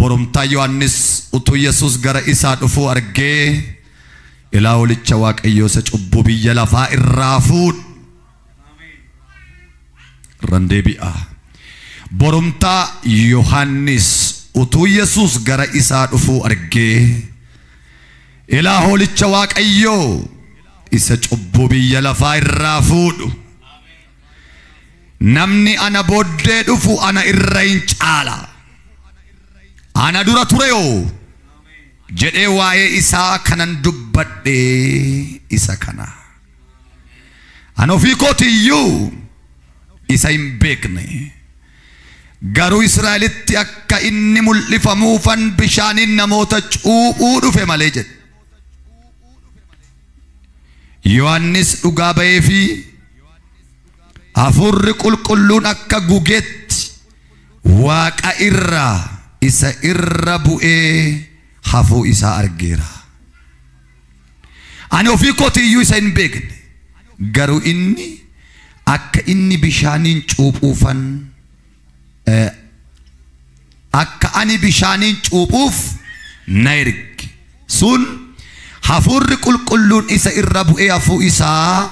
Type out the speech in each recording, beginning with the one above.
borumtaa Yohaannis utuu Yesuus gara isaa dhufuu argee ilaa Hoolicha Waaqayyoo isa cubbuu biyya lafaa irraa fuudhu randeebi'a. Borumtaa Yohaannis utuu Yesuus gara isaa dhufuu argee ilaa Hoolicha Waaqayyoo isa cubbuu biyya lafaa irraa fuudhu. Namni ana booddee dhufu ana irra hin caala. Ana dura tureyoo jedhee waa'ee isaa kanan dubbadhe isa kana. Ana ofii kootiyyuu isa hin beekne. Garuu Israa'elitti akka inni mul'ifamuufan bishaaniin namoota cuuphuu dhufe malee jedhe. Yohaannis dhugaa ba'ee fi Hafuurri qulqulluun akka gugeetti Waaqa irraa isa irra bu'ee hafuu isaa argeera. Ani ofii kootiyyuu isa hin beekne. Garuu inni akka inni bishaaniin cuuphuufan akka ani bishaaniin cuuphuuf na erge. Sun hafuurri qulqulluun isa irra bu'ee hafuu isaa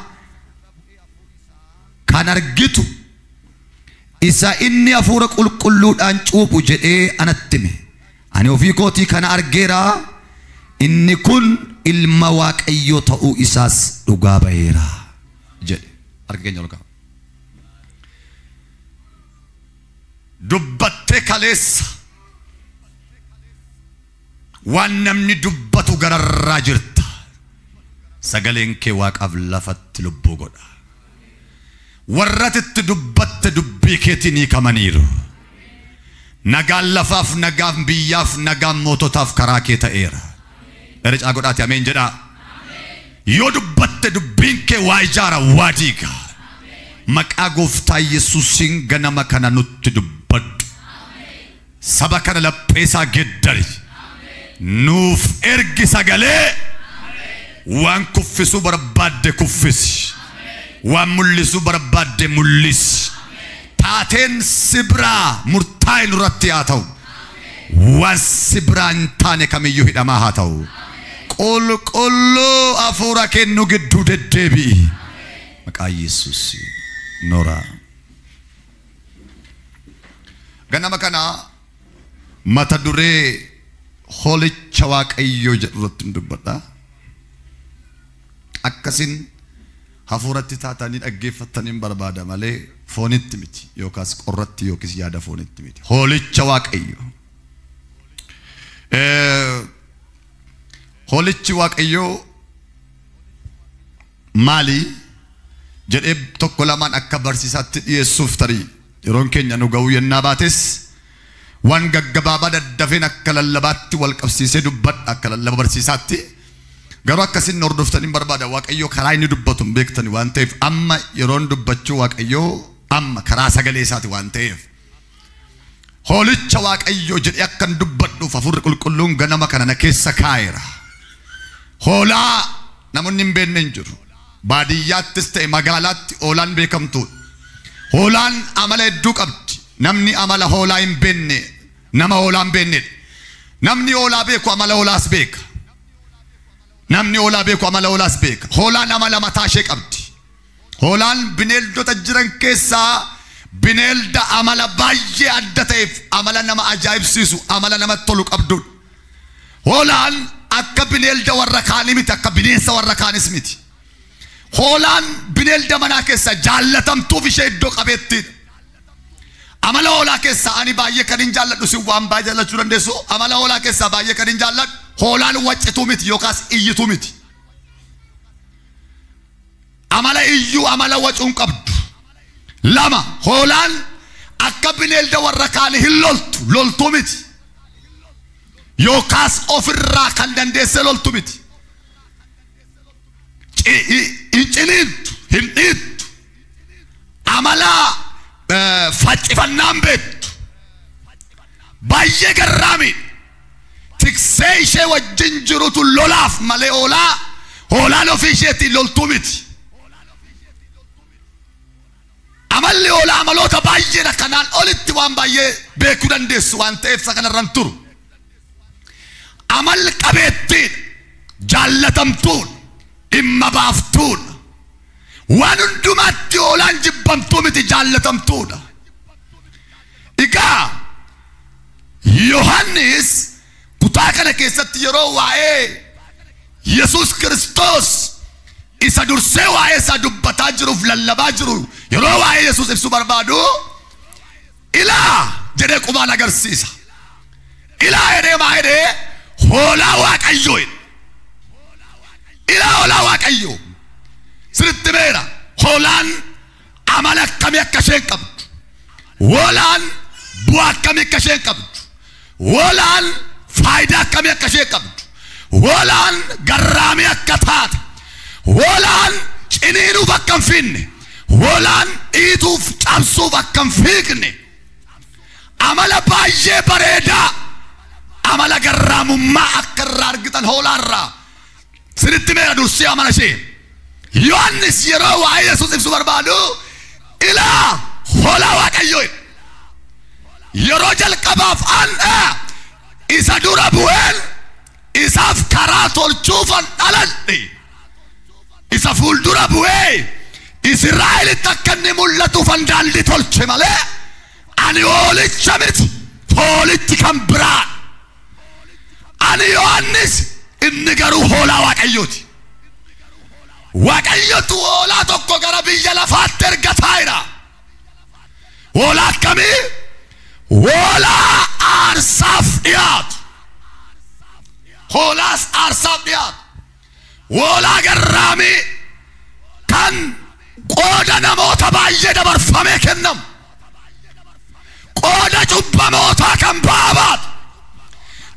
kan argitu isa inni hafuura qulqulluudhaan cuuphu jedhee anatti hime. Ani ofii kootii kana argeera. Inni kun ilma Waaqayyoo ta'uu isaas dhugaa ba'eera jedhe. Argeenya olkaa. Dubbattee kaleessa waan namni dubbatu gararraa jirta. Sagaleen kee Waaqaaf lafatti lubbuu godha. Warratitti dubbatte dubbii keetii kamaniiru. Nagaan lafaaf, nagaan biyyaaf, nagaan moototaaf karaa kee ta'eera. Ericaa godhaati ameen jedhaa. Yoo dubbatte dubbiin kee waa ijaara, waa diiga. Maqaa Gooftaa Yesuusiin ganama kana nutti dubbadhu. Saba kana lapheesaa geddari. Nuuf ergi sagalee waan kuffisu barbaadde kuffisi. Waan mul'isu barbaadde mul'isi. Taateen sibraa murtaa'e nurratti haa ta'u. Waan sibraa hin taane kamiyyuu hidhamaa haa ta'u. Qulqulluu hafuura kennu gidduu deddeebi'i. Maqaa Yesuus noora. Ganama kana mata duree Hoolicha Waaqayyoo jedhu irratti dubbadha. Akkasin hafuuratti taatanii dhaggeeffataniin barbaada malee foonitti miti yookaas qorratti yookiis yaada foonitti miti. Hoolicha Waaqayyoo. Hoolichi Waaqayyoo maali jedhee tokko lamaan akka barsiisaatti dhiyeessuuf tarii yeroon keenya nu ga'uu yennaa baates waan gaggabaabaa daddafeen akka lallabaatti wal qabsiisee dubbadha akka lallaba barsiisaatti. Garuu akkasin hordoftaniin barbaada. Waaqayyoo karaa inni dubbatu beektani waan ta'eef amma yeroon dubbachuu Waaqayyoo amma karaa sagalee isaati waan ta'eef. Hoolicha Waaqayyoo jedhee akkan dubbadhuuf hafuurri qulqulluun ganama kana na keessa kaa'eera. Hoolaa namoonni hin beekne hin jiru. Baadiyyaattis ta'e magaalaatti hoolaan beekamtuudha. Hoolaan amala hedduu qabdi. Namni amala hoolaa hin beekne nama hoolaa hin beeknedha. Namni hoolaa beeku amala hoolaas beeka. Namni hoolaa beeku amala hoolaas beeka. Hoolaan amala mataa ishee qabdi. Hoolaan bineeldota jiran keessaa bineelda amala baay'ee adda ta'eef amala nama ajaa'ibsiisu amala namatti tolu qabdudha. Hoolaan akka bineelda warra kaanii miti, akka bineensa warra kaanis miti. Hoolaan bineelda manaa keessa jaallatamtuuf ishee iddoo qabeettiidha. Amala hoolaa keessaa ani baay'ee kan hin jaalladhu si waan baay'ee jaallachuu dandeessu. Amala hoolaa keessaa baay'ee kan hin jaalladhu hoolaan waccituu miti yookaas iyyituu miti. Amala iyyuu amala wacuun qabdu. Lama hoolaan akka bineelda warra kaanii hin loltu, loltuu miti. Yookaas ofirraa kan dandeesse loltu miti. Hin ciniintu, hin dhiittu. Amala faccifannaan beektu. Baay'ee garraami. Tiksee ishee wajjin jirutu lolaaf malee hoolaan ofii isheetiin loltuu miti. Amalli hoolaa amaloota baay'eedha kanaan olitti waan baay'ee beekuu dandeessu waan ta'eef isa kanarran turu. amal qabeettiin jaallatamtuun dhimma baaftuun waan hundumaatti oolaan jibbamtuu miti jaallatamtuudha. Egaa Yohannis kutaa kana keessatti yeroo waa'ee Yesus Kristos isa dursee waa'ee isaa dubbataa jiruuf lallabaa jiru yeroo waa'ee Yesus ibsu barbaadu ilaa jedhee qubaan agarsiisa. Ilaa jedhee maa jedhee hoolaa Waaqayyoo ilaa hoolaa Waaqayyoo sirriitti beera. Hoolaan amala akkamii akka isheen qabdu, hoolaan bu'aa akkamii akka isheen qabdu, hoolaan faayidaa akkamii akka isheen qabdu, hoolaan garraamii akka taate, hoolaan ciniinuuf akka hin finne, hoolaan dhiituuf cabsuuf akka hin fiigne, amala baay'ee bareedaa, amala garraamummaa akka irraa argitan hoolaarraa sirriitti beera dursee amala ishee. Yohannis yeroo waa'ee Yesus ibsu barbaadu ilaa hoolaa Waaqayyoo yeroo jalqabaaf isa dura bu'een isaaf karaa tolchuufan dhaladhe isa fuuldura bu'ee Israa'elitti akka inni mul'atuufan daandii tolche malee ani hoolicha miti, hoolichi kan biraan. Ani Yohannis inni garuu hoolaa Waaqayyooti. Waaqayyotu hoolaa tokko gara biyya lafaatti ergataa jira. Hoolaa akkamii? Hoolaa aarsaaf dhiyaatu. Hoolaas aarsaaf dhiyaatu. Hoolaa garraamii kan qooda namoota baay'ee dabarfamee kennamu. Qooda cubbamootaa kan baabaatu.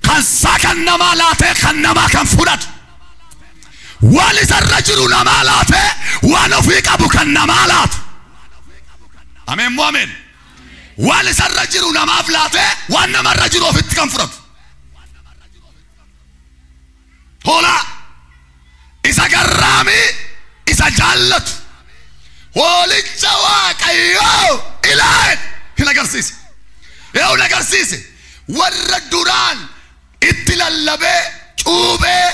Kan isaa kan namaa laatee kan namaa kan fudhatu. Waan isarra jiru namaa laate waan ofii qabu kan namaa laatu. Ameen moo ameen? Waan isarra jiru namaaf laate waan namarra jiru ofitti kan fudhatu. Hoolaa isa garraamii isa jaallatu hoolicha Waaqayyoo ilaahe hin agarsiise. Hin agarsiise warra duraan itti lallabee cuubee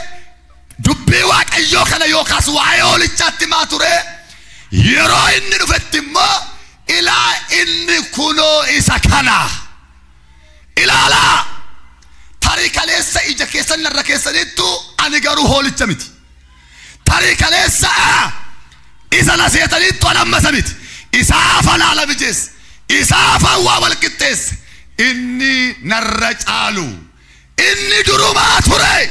dubbii Waaqayyoo kana yookaas waa'ee hoolichaatti maa ture yeroo inni dhufetti immoo ilaa inni kunoo isa kana ilaalaa tarii kaleessa ija keessan narra keessanittu ani garuu hoolicha miti. Tarii kaleessa isa na seetanittu anammasa miti. Isaaf alaala mijeesse, isaaf waa wal qixxeesse. Inni narra caalu inni durumaa ture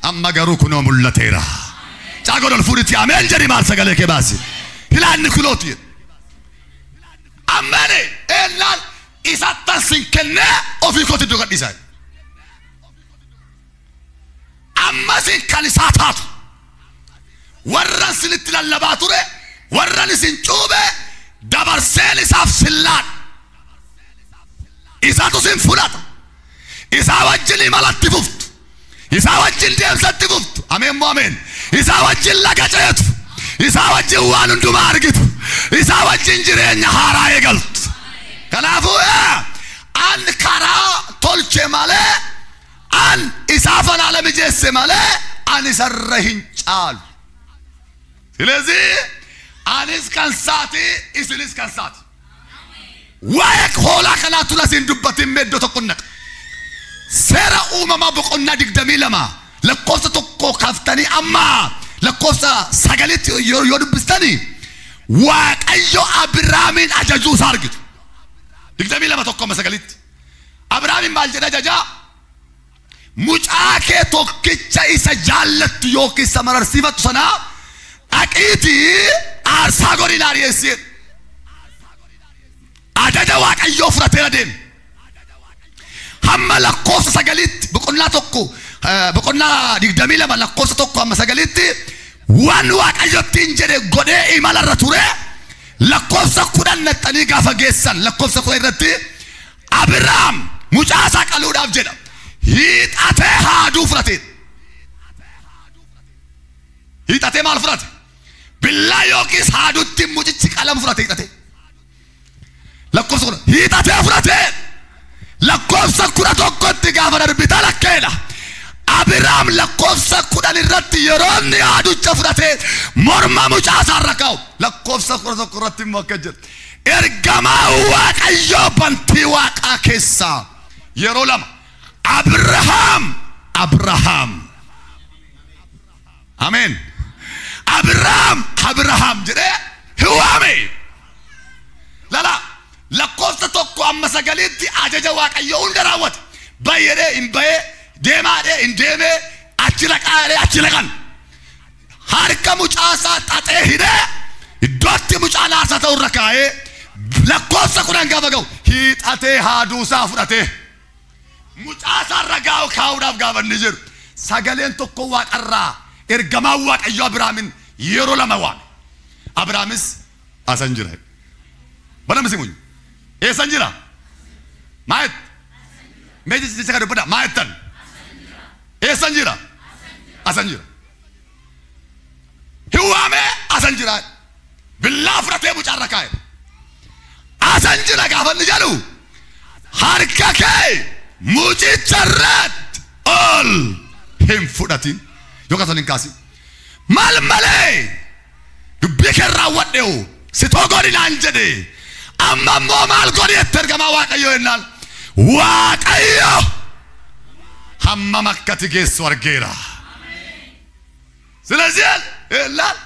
amma garuu kunoo mul'ateera. Caagoon ol fuudhitti ameen jedhi maal sagalee kee baasi. Ilaanni kunooti ameen eellaan isattan sin kennee ofii kooti dugadhiisaa. Amma sin kan isaa taatu warran sinitti lallabaa ture warran isin cuube dabarseen isaaf sillaan isaatu sin fudhata. Isaa wajjin imalatti fuftu, isaa wajjin deemsatti fuftu. Ameen moo ameen? Isaa wajjin laga ceetu, isaa wajjin waan hundumaa argitu, isaa wajjin jireenya haaraa eegaltu. Kanaafuu an karaa tolche malee an isaaf alaala mijeesse malee an isarra hin caalu. Silezi anis kan saati isinis kan saati. Waa'ee hoolaa kanaatu lasin dubbatin meddoo tokko naqa. Seera uumamaa boqonnaa 22 lakkoofsa tokko kaaftanii amma lakkoofsa 9 yoo dubbistanii Waaqayyo Abrahaamiin ajajuu isaa argitu. 22 tokko amma 9 Abrahaamiin maal jedha ajajaa? Mucaa kee tokkicha isa jaallattu yookiin isa mararsiifatu sanaa dhaqiitii aarsaa godhi naa dhiyeessi. Ajaja Waaqayyoo fudhateera deeme. Hamma lakkoofsa 9 boqonnaa tokko boqonnaa 22 lakkoofsa tokko amma 9 waan Waaqayyootiin jedhe godhee imalarra ture. Lakkoofsa 10 naxxanii gaafa geessan lakkoofsa 10 irratti Abrahaam mucaa isaa qaluudhaaf jedha hiixatee haaduu fudhate. Hiixatee maal fudhate? Billaa yookiis haaduutti mucichi qalama fudhate hiixate. Lakkoofsa 10 hiixatee fudhate. Lakkoofsa 11tti gaafa darbita lakkeedha. Abrahaam lakkoofsa 10 irratti yeroonni haaducha fudhatee morma mucaa isaa rakkaa'u lakkoofsa 11 irratti immoo akka jedhu ergamaa Waaqayyoo bantii Waaqaa keessaa yeroo lama Abrahaam Amen Abrahaam jedhee hiwaame lala lakkoofsa tokko amma sagaliitti ajaja Waaqayyoo hunda raawwate bayyee hin baye deemaadhe hin deeme achi laqan harka mucaa isaa xaxee hidhee iddootti mucaa laasa ta'u irra kaa'ee lakkoofsa 10 gaafa ga'u hiixatee haaduu isaa fudhatee mucaa isaa irra kaa'uudhaaf gaafa inni jiru sagaleen tokko Waaqarraa ergamaa Waaqayyoo Abrahaamin yeroo lama waame Abrahaamis asan jira bana misimuun eessan jira maayet meeji jecha kan dubbata maayetan eessan jira asan jira hiwaame asan jira billaa fudhatee mucaa irra kaa'e asan jira gaafa inni jedhu harka kee mucicha irratti ol hin fudhatin yookaan hin kaasin maal malee dubbii kee raawwadheewu si togoodhinaan jedhe amma immoo maal godhi itti ergamaa Waaqayyoo jennaan Waaqayyo hammam akkati geessu argeera ስለዚህ እላል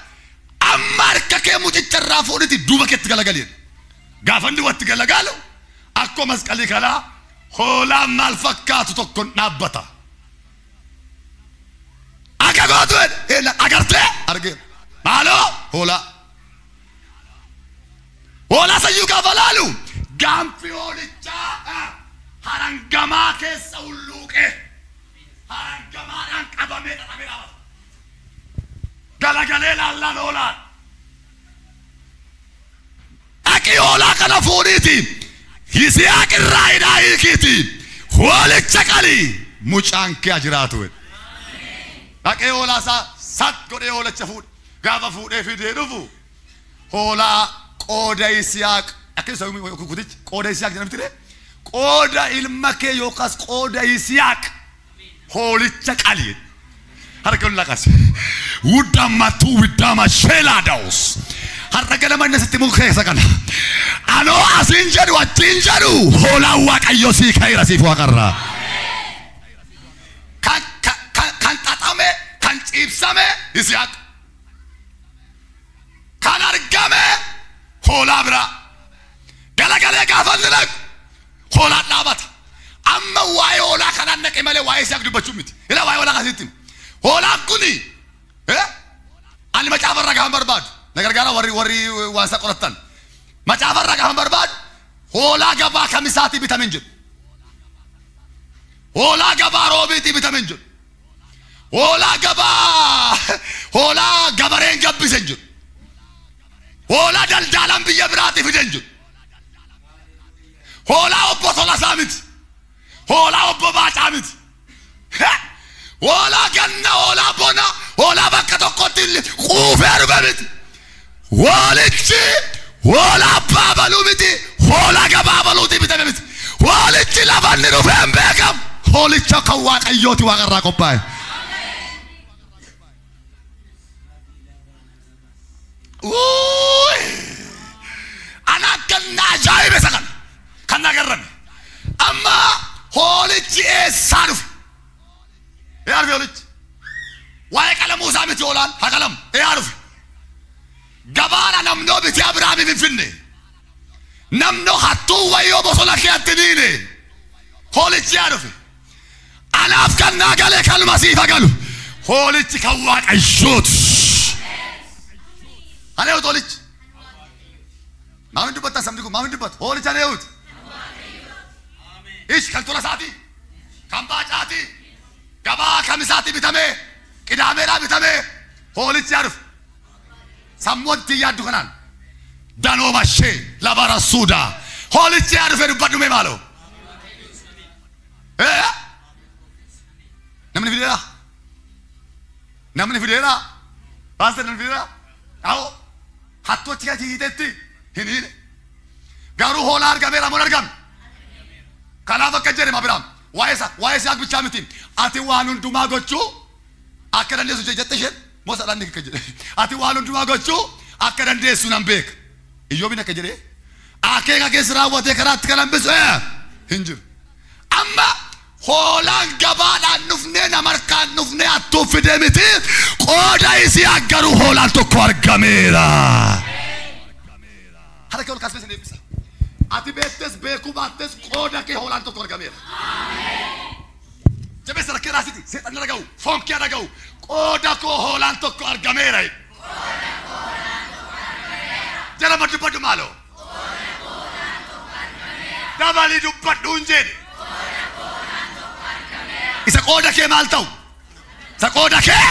አማር ከከሙ ተጨራፉ ወዲት ዱበከት ገለገልን ጋፈንዲ ወት ገለጋሉ አኮ መስቀሊ ከላ ሆላ ማልፈካቱ ተኮን ናበታ አገጎቱ እላ አገርተ አርገ ማሎ ሆላ ሰዩ ጋፈላሉ ጋምፊዮልቻ ሃራንጋማ ከሰውሉቄ ሃራንጋማ አንቀበመ ተጠበራ galagalee laallaan oolaan akki oolaa kana fuudhiiti Yisihaaq irraa hidhaa hiikiiti hoolicha qalii mucaan kee jiraatu akki oolaa isaa sat godhee hoolicha fuudhe gaafa fuudhee fidee dhufu hoolaa qooda Yisihaaq akkasuma kutichi qooda Yisihaaq jedhamti qooda ilma kee yookaas qooda Yisihaaq hoolicha qalii harka lakas Udamatu widama shelados haragala manne sittimu khesa kana ano asinjadu atinjadu hola Waaqayyo si khaira si waqarra kan tatame kan cibsame Yisihaaq kan argame hola bira galagale gafalnak hola dabat amma waay hola kan annake male waay Yisihaaq dubachumit ila waay hola kasitim hola kuni ani macaafa ragaan barbaadu nagargaara warri waasa qoratan macaafa ragaan barbaadu hoolaa gabaa kamisaati bitamin jiru hoolaa gabaa roobiiti bitamin jiru hoolaa gabareen gabbisen jiru hoolaa daldaalan biyya biraati fiden jiru hoolaa obbo Tolasaa miti hoolaa obbo Baacaa miti hoolaa ganna hoolaa bona hoolaa bakka tokkotti quufeeru miti hoolichi hoolaa baabaluu miti hoolaa gabaabaluuti bitame miti hoolichi lafanni dhufeen beekam hoolicha kan Waaqayyooti Waaqarraa qophaa'e ana ganna ajaa'ibe sakan kan nagarrame amma hoolichi eessaa dhufe يعرف يولج واي كلام موسى متولان هكلام يعرف جبانا نمنو بتي أبراهيم من فيني نمنو حتو ويو بصلا كياتنيني هولج يعرف أنا أفكر ناقل كلمة سيفا قالوا هولج كواك عيشوت أنا يود هولج ما من دبت تسمعكم ما من دبت هولج أنا يود إيش كنتورا ساتي كم باجاتي gabaa kamisaati bitame qidaameedhaa bitame hoolichi arf sammooti yaaddu kanaan danoo mashee labara suuda hoolichi arfe dubbadhume maalo namni fideera baastar namni fideera awo hattochi gaji hitetti hin hine garuu hoolaa argameera mon argame kanaaf akka jedhema Abrahaam waa'ee Yisihaaq bichaa miti ati waan hundumaa gochuu akka dandeessu jettee mosa dhaan akka jedhe ati waan hundumaa gochuu akka dandeessu nan beeka Iyyoobin akka jedhe akeeka keessa raawwatee karaatti kan hambisu hin jiru amma hoolaan gabaadhaan dhufnee namarkaan dhufnee attuuf fidee miti qooda isii aggaru hoolaan tokko argameera harka ol kaasee eebbisa ati beektes beekuu baattes qooda kee hoolaan tokko argameera jabeessa rakkee raasiti seexanni dhaga'u fonkee dhaga'u qooda koo hoolaan tokko argameera jala dubbadhu maaloo dabali dubbadhu hin jedhe isa qooda kee maal ta'u isa qooda kee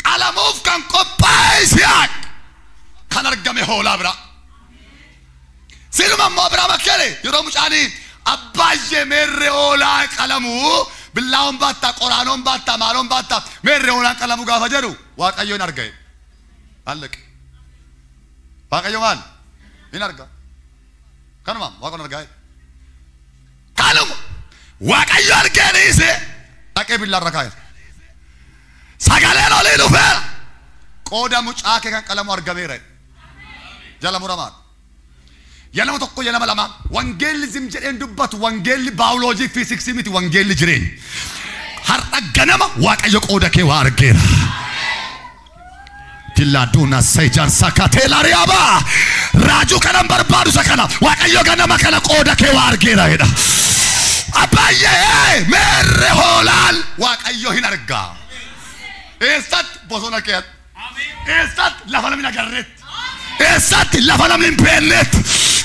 qalamuuf kan qophaa'e Yisihaaq kan argame hoolaa bira sinuma immoo bira bakkele yeroo mucaanii abbaayyee meerre hoolaa qalamuu billaawwan baattaa qoraanoon baattaa maaloon baattaa meerre hoolaan qalamuu gaafa jedhu Waaqayyoon arga'e allaqe Waaqayyo maal hin arga kanuma Waaqayyoon arga'e kanuma Waaqayyo argee dhiise dhaqee billaan rakkaa'e sagaleen olii dhufeera qooda mucaa kee kan qalamu argameera jala muramaan Yalama tokko yalama lama wangeelli zim jedheen dubbatu wangeelli baayoloojii fiiziksii miti wangeelli jireenya har'a ganama Waaqayyo qooda kee waa argeera Tiladuna sejan sakatela riaba Raaju kanan barbaadu sakana Waaqayyo ganama kana qooda kee waa argeera jedha Abaayee meerre hoolaan Waaqayyo hin argaa eessatti bosona keetti eessatti lafa namni agarreetti eessatti lafa namni hin beeknetti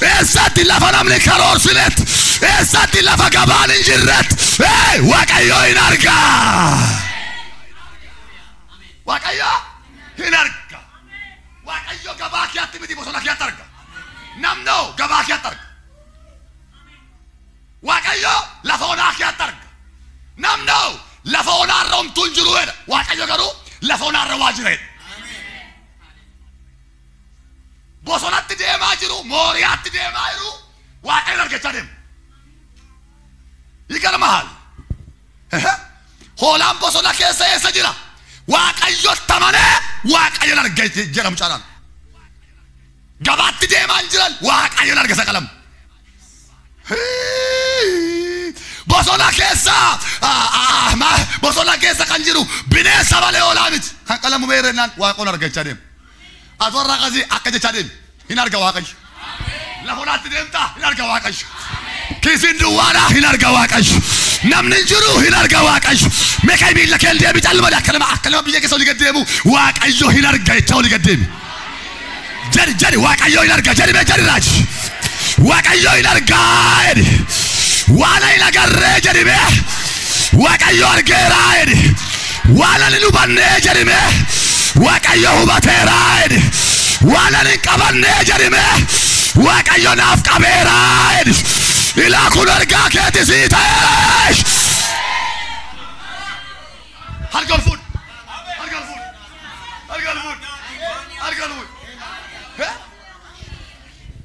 eessatti lafa namni karoorsinetti eessatti lafa gabaan hin jirretti Waaqayyo hin argaa Waaqayyo hin argaa Waaqayyo gabaa keetti miti bosona keetti arga namno gabaa keetti arga Waaqayyo lafa onaa keetti arga namno lafa onaa irra homtuu hin jiru jedha Waaqayyo garuu lafa onaa irra waa jira jedha bosonatti deemaa jiru mooriyaatti deemaa jiru Waaqayyo argachaa deema hiikana maal hoolaan bosona keessa eessa jira Waaqayyo tamanee Waaqayyo arga jedha mucaadhaan gabaatti deemaa hin jiran Waaqayyo arga saqalamu bosona keessa kan jiru bineensa malee hoolaa miti kan qalamu meerrennaan Waaqayyo argachaa deema Atorra qazi akka jecha deemi hin arga Waaqayyo lafonaatti deemta hin arga Waaqayyo kiisin duwwaadha hin arga Waaqayyo namni jiru hin arga Waaqayyo meeqa miila kee deemi calmada akka nama biyya keessa olii gaddeemu Waaqayyo hin arga jecha olii gaddeemi jadi Waaqayyo hin arga jadi mee jadi raaji Waaqayyo hin arga waan hin agarree jadi mee Waaqayyo argeera waan hin hubannee jadi mee Waaqayyo hubateera waan hin qabannee jadi mee Waaqayyo naaf qabeera ilaa kun argaa keeti sii ta'e harka ol fuudh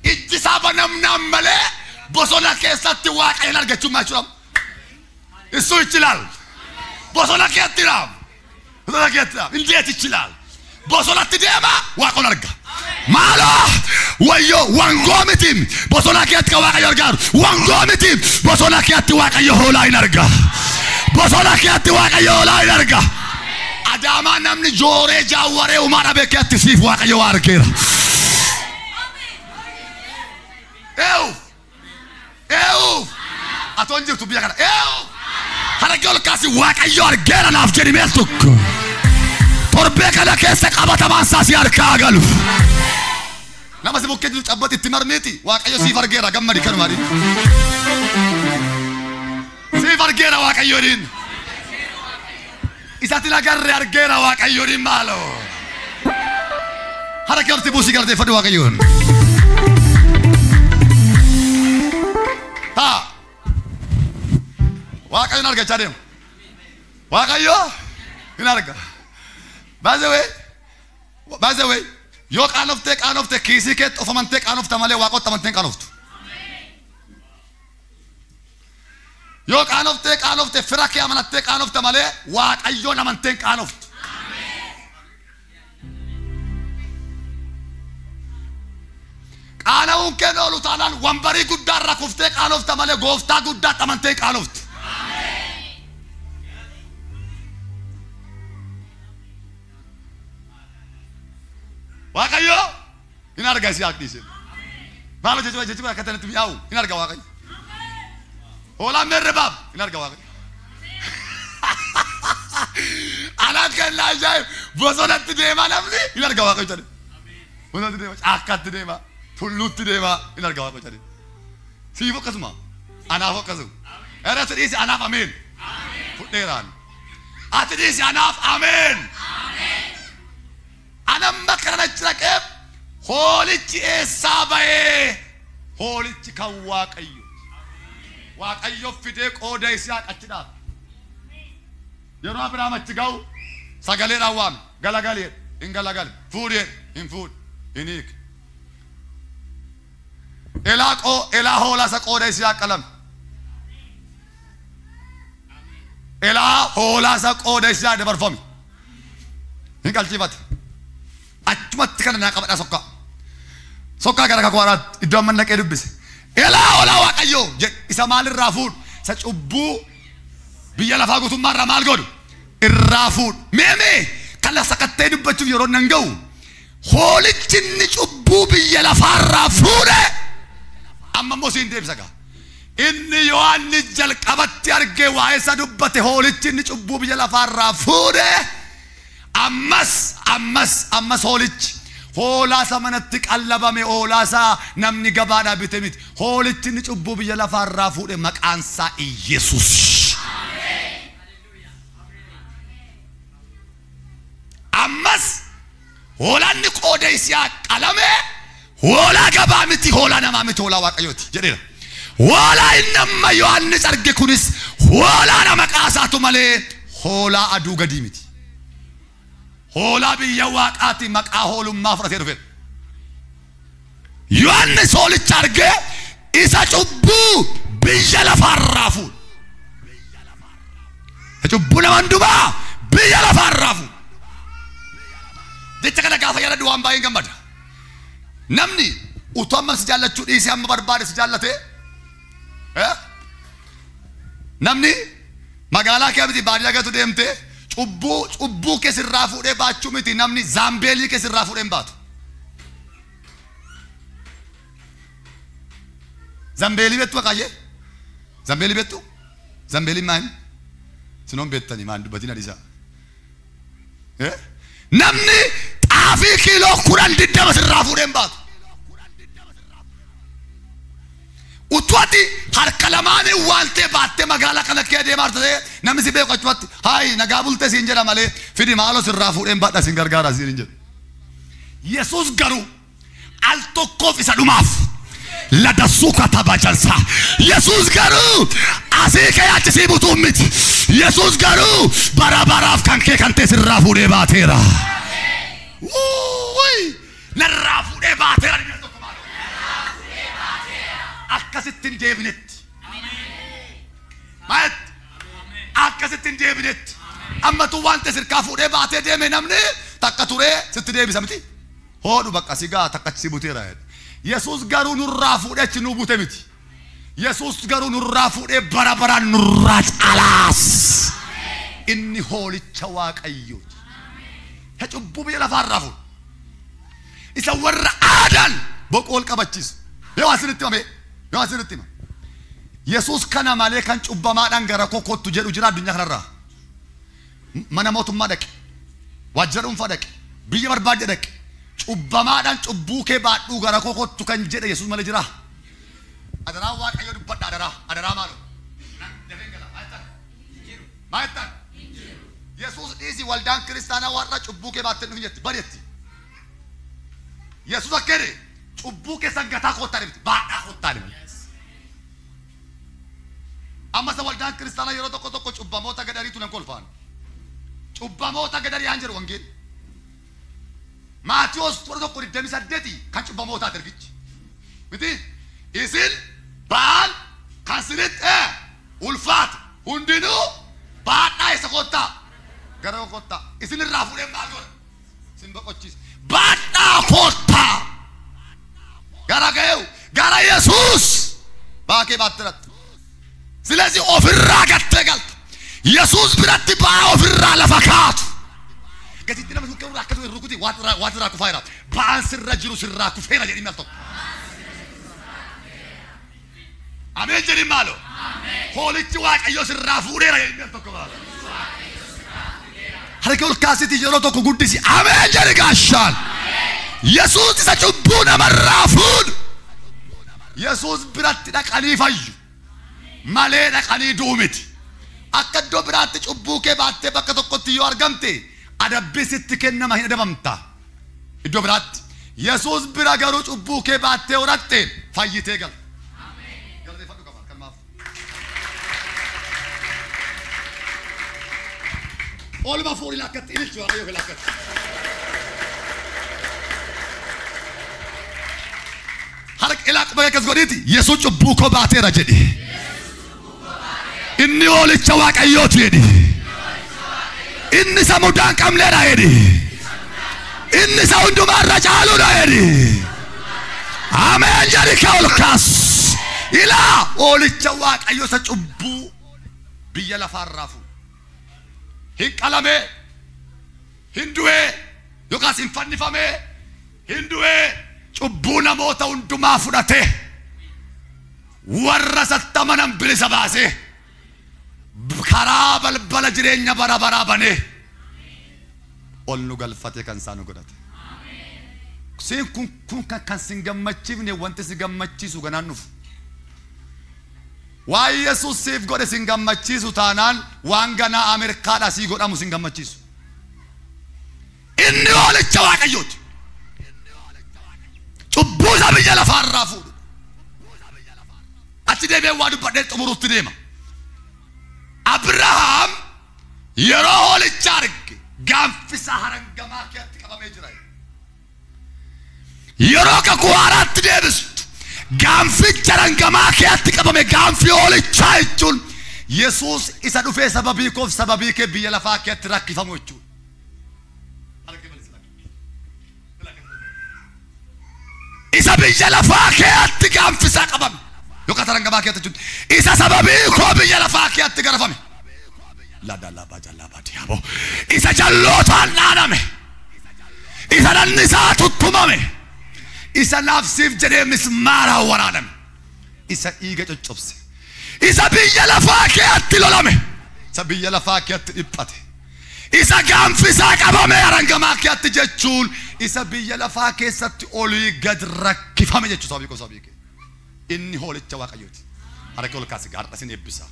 ijji isaa banamnaan malee bosona keessatti Waaqayyoon argachuun maa jechuudha isu ichi ilaal bosona keetti ilaal indeet ichi ilaal bosonatti deema Waaqayyoon arga maaloo wayyo wangoo miti bosona keetti kan Waaqayyo argaaru wangoo miti bosona keetti Waaqayyo hoolaa hin arga bosona keetti Waaqayyo hoolaa hin arga adaamaa namni jooree jaawwaree uumaa dhabee keetti siif Waaqayyo waa argeera atoon jirtu biyya kana harka ol kaasi Waaqayyo argeera naaf jedhi meel tokko torbee kana keessa qabatamaan saasii harkaa galu nama si bukkee jiru cabbati itti marmeeti Waaqayyo siif argeera gammadi kanumaadhi siif argeera Waaqayyoodhin isatti nagarre argeera Waaqayyoodhin maaloo harka olti buusii galateeffadhu Waaqayyoon Waaqayyoon argachaa deema Waaqayyo hin arga By the way, yo qaanofte kiisii keetti of amantee qaanofta malee Waaqotti amantee qaanoftu Yoo qaanofte fira kee amanattee qaanofte malee Waaqayyoon amanteen qaanoftu. Qaana'uun kee oolu taanaan wambarii guddaa irra kuftee qaanofte malee gooftaa guddaa amanteen qaanoftu. Waaqayyoo hin arga si akdise. Maalo jechuudha akka tanatti mi'aawu hin arga Waaqayyo. Hoolaa merrebaab hin arga Waaqayyo. Anaan kan laajaayu bosonatti deemaa namni hin arga Waaqayyo jedhe. Bosonatti deemaa caakkaatti deemaa tulluutti deemaa hin arga Waaqayyo jedhe. Siif akkasuma anaaf akkasuma. Irratti dhiisi anaaf ameen. Fudheeraan. Ati dhiisi anaaf ameen. Anamma kana jiraqeef hoolichi eessaa ba'ee hoolichi kan Waaqayyo. Waaqayyo fidee qooda isaa qachiidhaaf. Yeroo Abrahaam achi ga'u sagaleedhaan waame galagalee hin galagale fuudhee hin fuudh hin hiike. Elaa hoolaa isa qooda isaa qalame. Elaa hoolaa isa qooda isaa dabarfame. Hin qalchifate. Achumatti kana naa qabadha sokka. Sokka gara kakwaaraatti iddoo amma naqee dubbise. Elaa hoolaa Waaqayyoo isa maalirraa fuudhu isa cubbuu biyya lafaa guutummaarraa maal godhu irraa fuudhu. Mee kana sakattee dubbachuuf yeroo nan ga'u hoolichi inni cubbuu biyya lafaarraa fuudhe amma immoo siin deebisa gaa. Inni Yohaannis jalqabatti argee waa'ee isa dubbate hoolichi inni cubbuu biyya lafaarraa fuudhe. Ammas hoolichi hoolaa isa manatti qallabame hoolaa isaa namni gabaadhaa bite miti. Hoolichi inni cubbuu biyya lafaarraa fuudhe maqaan isaa Iyesuus. Ammas hoolaan qooda isaa qalame hoolaa gabaa miti hoolaa namaa miti hoolaa Waaqayyooti jedheera. Hoolaa inni amma Yohaannis arge kunis hoolaa nama qaasaatu malee hoolaa aduu gadii miti. Hoolaa biyya Waaqaati maqaa hoolummaa fudhatee dhufe. Yohaannis hoolicha arge isa cubbuu biyya lafaarraa fuudhe. Cubbuu nama hundumaa biyya lafaarraa fuudhe. Jecha kana gaafa yaadadhu waan baay'een gammada. Namni utuu amma si jaallachuu dhiisee amma barbaade si jaallate namni magaalaa kee miti baadiyyaa keetu deemte cubbuu keessirraa fuudhee baachuu miti namni zaambeelii keessirraa fuudhee hin baatu. Zambeelii beektu maqaayee zambeelii beektu zambeelii maali sinoon beektanii maal dubbatiin adiisaa namni xaafii kiiloo 10 sirraa fuudhee hin baatu. Utuati harka lamaanii waaltee baattee magaalaa kana kee deemaa ta'ee namni si beeku achumatti hayi nagaa bultee siin jedha malee fidi maaloo sirraa fuudhee hin baadha siin gargaara siin jedhu. Yesuus garuu al tokkoof isa dhumaaf ladassuu kataba jalsa. Yesuus garuu asii kee achisii butuu miti. Yesuus garuu bara baraaf kan kee kan ta'e sirraa fuudhee baateera. Narraa fuudhee baateera. Akkasittiin deebinetti. Maat akkasittiin deebinetti. Amma tu waan ta'e sirkaa fuudhee baatee deeme namni takka turee sitti deebisa miti. Hoodhu bakka sigaa takka si buteera. Yesuus garuu nurraa fuudhee achi nu bute miti. Yesuus garuu nurraa fuudhee bara baraan nurraa calaas. Inni hoolicha Waaqayyooti. He cubbuu biyya lafaarraa fuudhe. Isa warra aadan boqool qabachiisu. Yoo asinitti himame. Yoo asinitti hima. Yesuus kana malee kan cubbamaadhaan gara kokottu jedhu jira addunyaa kanarraa. Mana mootummaa dhaqe. Waajjira dhuunfaa dhaqe. Biyya barbaade dhaqe. Cubbamaadhaan cubbuu kee baadhuu gara kokottu kan jedhe Yesuus malee jira. Adaraa Waaqayyoo dubbadha adaraa maaloo. Maayettaan. Yesuus dhiisii waldaan kiristaanaa warra cubbuu kee baattee dhufu jetti bareetti. Yesuus akkene cubbuu keessan gataa kottaa dhibti baadhaa kottaa dhibti. Amma sa waldaan kiristaanaa yeroo tokko cubbamoota gadariitu nan kolfaan. Cubbamoota gadarii haan jedhu wangeelli. Maatiyoos 1:28 kan cubbamootaa ergichi. Miti isin baal kan sinitti ulfaat hundinu baadhaa isa kottaa gara kottaa isin irraa fuudhee maal godha sin boqochiisa baadhaa kottaa gara ga'eewu gara Yesuus baakee baattiratti silasi ofirraa gattee galta Yesuus biratti baa ofirraa lafa kaatu gatitti nama suuqee irraa akkasuma rukuti waan irraa kufaa baan sirra jiru sirraa kufeera jedhii mal tokko ameen jedhi maalo hoolichi Waaqayyoo sirraa fuudheera jedhii mal tokko maalo harka ol kaasiti yeroo tokko guddisi ameen jedhi gaashaan Yesuus isa cubbuu namarraa fuudhu Yesuus biratti dhaqanii fayyu malee dhaqanii duumiti akka iddoo biraatti cubbuu kee baattee bakka tokkotti yoo argamte adabbii sitti kennama hin adabamta iddoo biraatti Yesuus bira garuu cubbuu kee baattee horatte fayyitee gal ameen galateeffadhu qaba kanaaf olma fuudhi lakkatti ilchu Waaqayyoo lakkatti harka ilaa qubee kas godhiti Yesuus cubbuu koo baateera jedhi inni hoolicha Waaqayyooti jedhi inni isa mudaan qabneedha jedhi inni isa hundumaarra caaluudha jedhi ameen jedhi ka ol kaas ilaa hoolicha Waaqayyoo isa cubbuu biyya lafaarraa fuudhu hin qalamee hin du'ee yookaas hin fannifamee hin du'ee cubbuu namoota hundumaa fudhatee warra sattamanan bilisa baasee karaa balbala jireenya bara baraa banee ol nu galfatee kan isaa nu godhate siin kun kan sin gammachiifne wanti si gammachiisu ganaan nufu waan Yesuus siif godhe sin gammachiisu taanaan waan ganaa Ameerikaadhaa sii godhamu sin gammachiisu inni hoolicha Waaqayyooti cubbuu isa biyya lafaarraa fuudhu achi deemee waa dubbadhee xumuruutti deema Abrahaam yeroo hoolicha arge gaanfisa harangamaa keetti qabamee jira yeroo kakuu haaraatti deebistu gaanficha harangamaa keetti qabame gaanfi hoolichaa jechuun Yesuus isa dhufee sababii koof sababii kee biyya lafaa keetti rakkifamu jechuudha isa biyya lafaa keetti gaanfisa qabame yookaan harangamaa keetti jechuudha isa sababii koo biyya lafaa keetti garafame diabo isa jallootaan dhaaname isa dhanni isaa tuttumame isa naafsiif jedhee mismaaraan waraaname isa dhiiga coccobse isa biyya lafaa keetti lolame isa biyya lafaa keetti dhiphate isa gaanfisaa qabame harangamaa keetti jechuun isa biyya lafaa keessatti olii gad rakkifame jechuudha sababii kee inni hoolicha Waaqayyooti harka ol kaasi gaadha sin eebbisa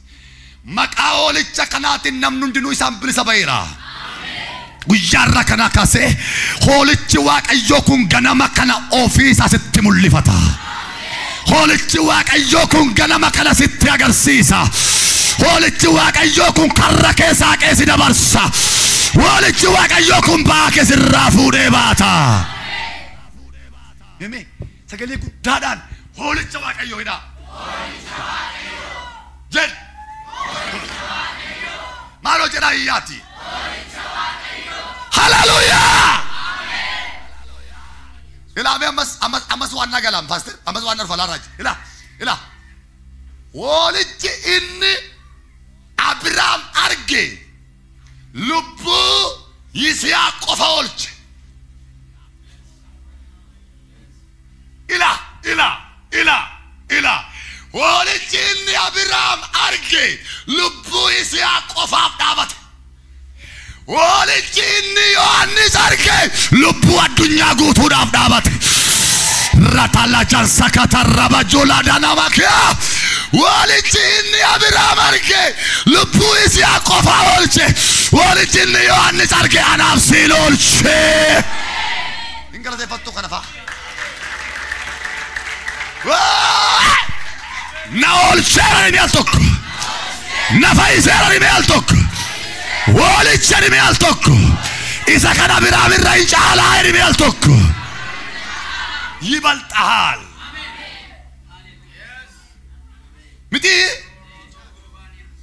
maqaa hoolicha kanaatiin namni hundinuu isaan bilisa ba'eera guyyaarra kana kaasee hoolichi Waaqayyoo kun ganama kana ofii isaa sitti mul'ifata hoolichi Waaqayyoo kun ganama kana sitti agarsiisa hoolichi Waaqayyoo kun karra keessaa qeesi dabarsa hoolichi Waaqayyoo kun ba'aa keessirraa fuudhee baata Yeme sagalee guddaadhaan hoolicha Waaqayyoo hidhaa jedh Malo jedhaa iyyaati Hallelujah Ilaa ammas waan nagalaan pastor ammas waan narfalaan Raajii ilaa hoolichi inni Abrahaam arge lubbuu Yisihaaq qofa oolche ilaa hoolichi inni Abrahaam arge lubbuu Yisihaaq qofaaf dhaabate hoolichi inni Yohaannis arge lubbuu addunyaa guutuudhaaf dhaabate ratala jansakata rabajola danamakia hoolichi inni Abrahaam arge lubbuu Yisihaaq qofa oolche hoolichi inni Yohaannis arge anaaf siin oolche ingalateeffattu kana fa'a na olchera ni altok na faizera ni altok hoolicha ni altok isa kana Abrahaam injala ni altok yibaltaal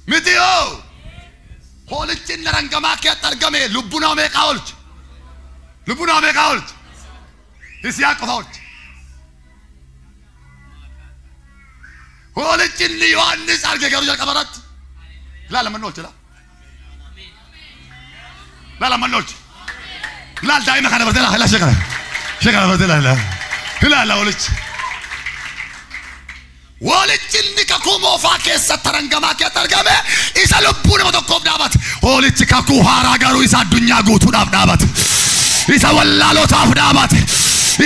miti oh hoolichi rangamaa keetti argame lubbuna meeqa oolche lubbuna meeqa oolche isiyaa qofa oolche hoolichi Yohaannis arge garuu jalqabarratti ilaala man oolche ilaala man oolche ilaala daa'ima kana bartee ilaala shekara bartee ilaala hoolichi hoolichi kakuu moofaa keessatti rangamaa keetti argame isa lubbuu nama tokkoof dhaabate hoolichi kakuu haaraa garuu isa addunyaa guutuudhaaf dhaabate isa wallaalootaaf dhaabate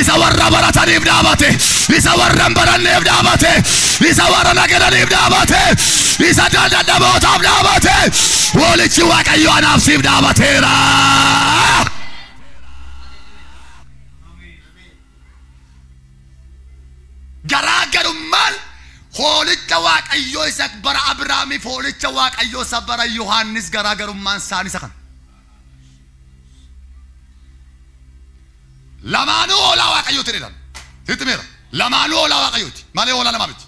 isa warra barataniif dhaabate isa warra hin baranneef dhaabate isa warra nagadaniif dhaabate isa dadhabootaaf dhaabate hoolichi Waaqayyo anaaf siif dhaabateera. garaagarummaan hoolicha Waaqayyo isa bara Abrahaamiif hoolicha Waaqayyo isa bara Yohaannis garaagarummaan isaanii isa kana lamaanuu hoolaa Waaqayyooti jedhan sitti meera lamaanuu hoolaa Waaqayyooti malee hoolaa namaa miti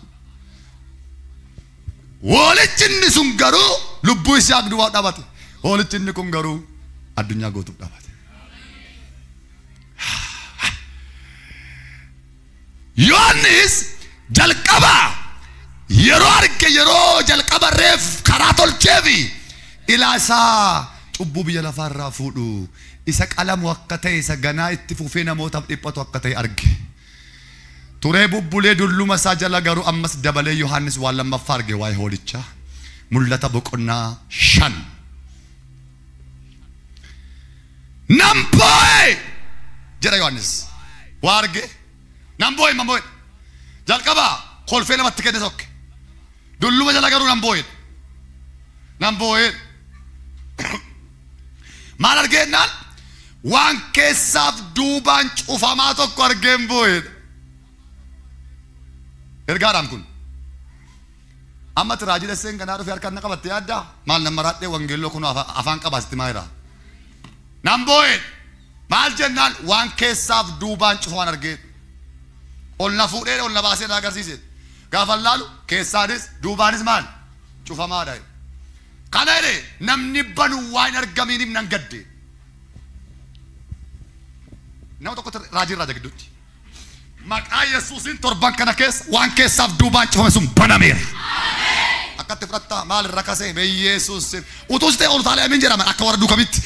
hoolichi inni sun garuu lubbuu isaa duwwaa dhaabate hoolichi inni kun garuu addunyaa guutuuf dhaabate Yohaannis jalqaba yeroo arge yeroo jalqaba reef karaa tolcheefi ilaasaa cubbuu biyya lafaarraa fuudhu isa qalamu akka ta'e isa ganaa itti fufee namootaaf dhiphatu akka ta'e arge turee bubbulee dulluma isaa jala garuu ammas dabalee Yohaannis waan lammaffaa arge waa'ee hoolichaa mul'ata boqonnaa 5 namboe jedha Yohaannis waa arge namboe mamboe jalqaba kolfee namatti kenne sokke dulluma jala garuu namboe maal argeenaan waan keessaaf duubaan cufamaa tokko argeen boo'edha ergaadhaan kun ammatti raajii Dasseen kanaa dhufee harkaan na qabatte yaadda maal nama raadhee wangeelloo kun afaan qabaasitti maayira nambo'edha maal jennaan waan keessaaf duubaan cufaman argeen ol na fuudhee ol na baasee na agarsiise gaafa laalu keessaanis duubaanis maal cufamaadha kana jedhe namni banu waan argamiiniif nan gadde nama tokko raajii irraa jagidduutti maqaa Yesuusiin torban kana keessa waan keessaaf duubaan cufame sun banameera akkatti fudhatta maal irra kasee mee Yesuusiin utuus ta'e olutaalee amiin jedhama akka warra duukamitti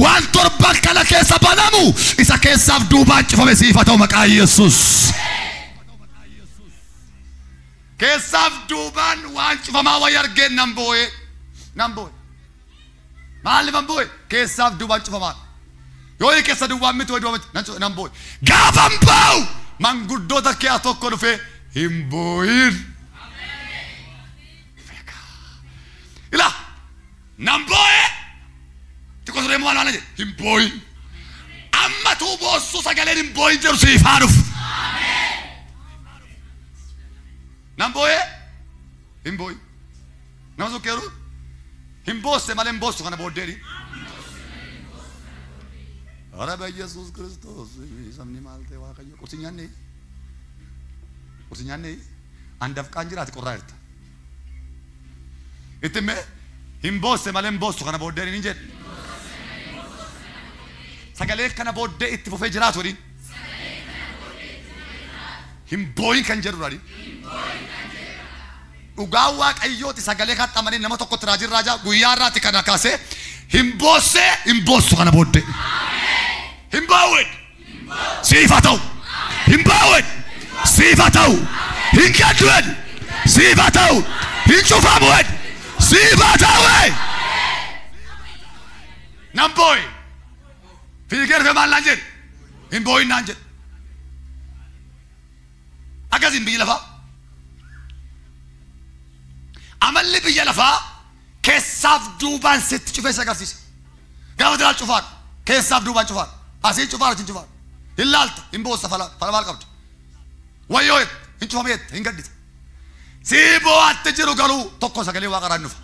waan torban kana keessa banamu isa keessaaf duubaan cufame siifa ta'u maqaa Yesuus keessaaf duubaan waan cufamaa wayii argeen namboe maal namboe keessaaf duubaan cufamaa yoo keessa duwwaan miti wayii namboe gaafan baa'u manguddoota kee tokko dhufee hin boo'in ila namboe tiko turee maal waan jedhe hin boo'in amma tuu boossu sagaleen hin boo'in jedhu siif haa dhufu namboe hin boo'in nama sukkeeru hin boosse malee hin boossu kana booddeeni Ora be Jesus Christos samni malte Waaqayyo qursinyanne andaf qanjiraati qorraarta itime hin boosse malee hin boossu kana booddeeni ni jedhe sagalee kana booddee itti fufee jiraatu waliin hin boo'in kan jedhu waliin dhugaa Waaqayyooti sagalee kan xamanii nama tokkotti raajaa guyyaa irraatti kana kaasee hin boossu kana booddee hin baawwed siifa ta'u hin baawwed siifa ta'u hin gadduwed siifa ta'u hin cufamuwed siifa ta'u namboe fiigeer fe maal naan jedhe hin boo'in naan jedhe akkasiin biyya lafaa amalli biyya lafaa keessaaf duubaan sitti cufee isa agarsiisa gaafa diraal cufaan keessaaf duubaan cufaan asii cufaar hin cufaan hin laalta hin boossa fala maal qabda wayyoo hin cufameet hin gaddita sii boo'aatti jiru garuu tokko sagalee waaqaraan dhufa